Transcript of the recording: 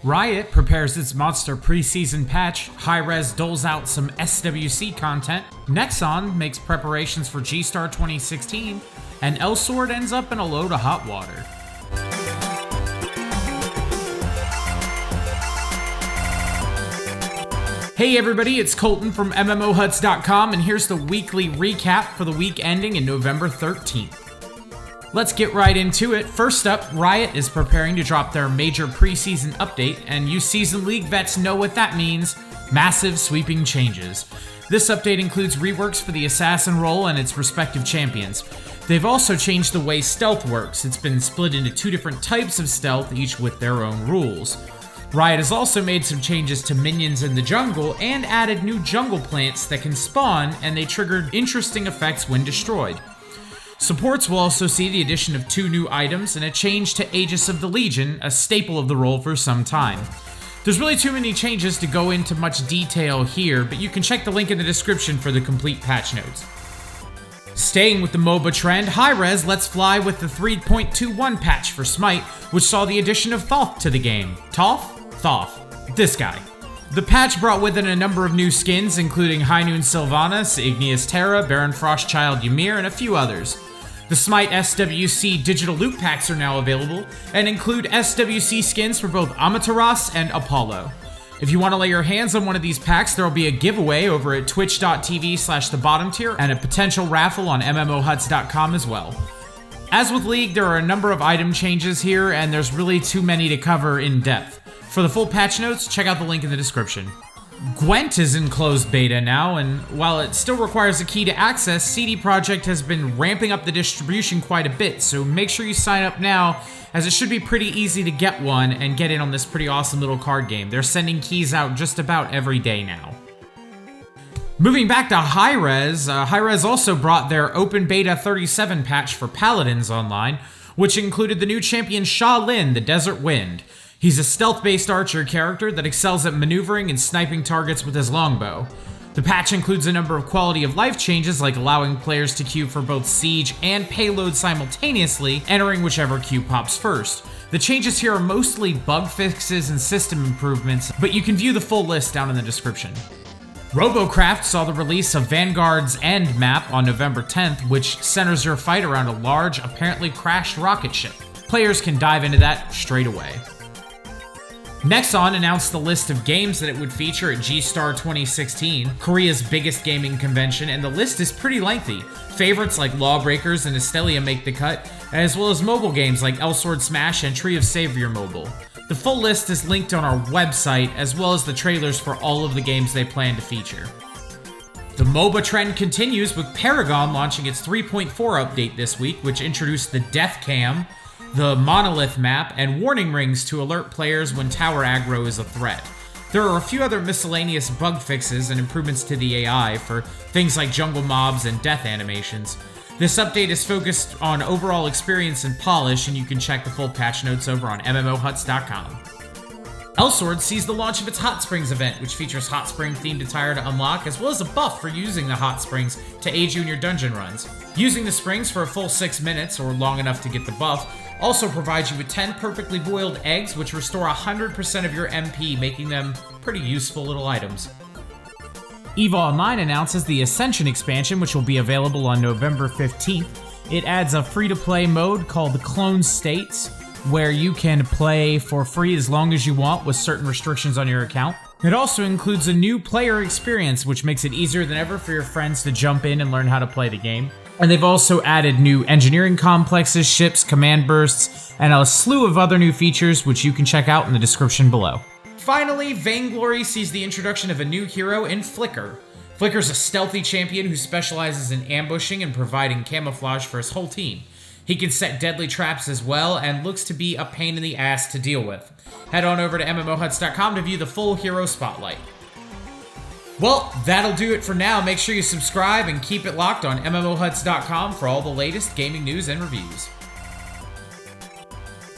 Riot prepares its monster preseason patch, Hi-Rez doles out some SWC content, Nexon makes preparations for G-Star 2016, and Elsword ends up in a load of hot water. Hey everybody, it's Colton from MMOHuts.com, and here's the weekly recap for the week ending in November 13th. Let's get right into it. First up, Riot is preparing to drop their major preseason update, and you Season League vets know what that means: massive sweeping changes. This update includes reworks for the Assassin role and its respective champions. They've also changed the way stealth works. It's been split into two different types of stealth, each with their own rules. Riot has also made some changes to minions in the jungle and added new jungle plants that can spawn, and they triggered interesting effects when destroyed. Supports will also see the addition of 2 new items and a change to Aegis of the Legion, a staple of the role for some time. There's really too many changes to go into much detail here, but you can check the link in the description for the complete patch notes. Staying with the MOBA trend, Hi-Rez lets fly with the 3.21 patch for Smite, which saw the addition of Thoth to the game. Thoth? This guy. The patch brought with it a number of new skins, including High Noon Sylvanas, Igneous Terra, Baron Frostchild Ymir, and a few others. The Smite SWC digital loot packs are now available, and include SWC skins for both Amaterasu and Apollo. If you want to lay your hands on one of these packs, there will be a giveaway over at twitch.tv/thebottomtier, and a potential raffle on MMOHuts.com as well. As with League, there are a number of item changes here, and there's really too many to cover in depth. For the full patch notes, check out the link in the description. Gwent is in closed beta now, and while it still requires a key to access, CD Projekt has been ramping up the distribution quite a bit, so make sure you sign up now, as it should be pretty easy to get one and get in on this pretty awesome little card game. They're sending keys out just about every day now. Moving back to Hi-Rez, Hi-Rez also brought their Open Beta 37 patch for Paladins online, which included the new champion Sha Lin, the Desert Wind. He's a stealth-based archer character that excels at maneuvering and sniping targets with his longbow. The patch includes a number of quality-of-life changes, like allowing players to queue for both siege and payload simultaneously, entering whichever queue pops first. The changes here are mostly bug fixes and system improvements, but you can view the full list down in the description. Robocraft saw the release of Vanguard's End map on November 10th, which centers your fight around a large, apparently crashed rocket ship. Players can dive into that straight away. Nexon announced the list of games that it would feature at G-Star 2016, Korea's biggest gaming convention, and the list is pretty lengthy. Favorites like Lawbreakers and Estelia make the cut, as well as mobile games like Elsword Smash and Tree of Savior Mobile. The full list is linked on our website, as well as the trailers for all of the games they plan to feature. The MOBA trend continues, with Paragon launching its 3.4 update this week, which introduced the Death Cam, the Monolith map, and warning rings to alert players when tower aggro is a threat. There are a few other miscellaneous bug fixes and improvements to the AI for things like jungle mobs and death animations. This update is focused on overall experience and polish, and you can check the full patch notes over on MMOHuts.com. Elsword sees the launch of its Hot Springs event, which features hot spring themed attire to unlock, as well as a buff for using the hot springs to aid you in your dungeon runs. Using the springs for a full 6 minutes, or long enough to get the buff, also provides you with 10 perfectly boiled eggs, which restore 100% of your MP, making them pretty useful little items. EVE Online announces the Ascension expansion, which will be available on November 15th. It adds a free-to-play mode called Clone States, where you can play for free as long as you want with certain restrictions on your account. It also includes a new player experience, which makes it easier than ever for your friends to jump in and learn how to play the game. And they've also added new engineering complexes, ships, command bursts, and a slew of other new features, which you can check out in the description below. Finally, Vainglory sees the introduction of a new hero in Flicker. Flicker's a stealthy champion who specializes in ambushing and providing camouflage for his whole team. He can set deadly traps as well, and looks to be a pain in the ass to deal with. Head on over to MMOHuts.com to view the full hero spotlight. Well, that'll do it for now. Make sure you subscribe and keep it locked on MMOHuts.com for all the latest gaming news and reviews.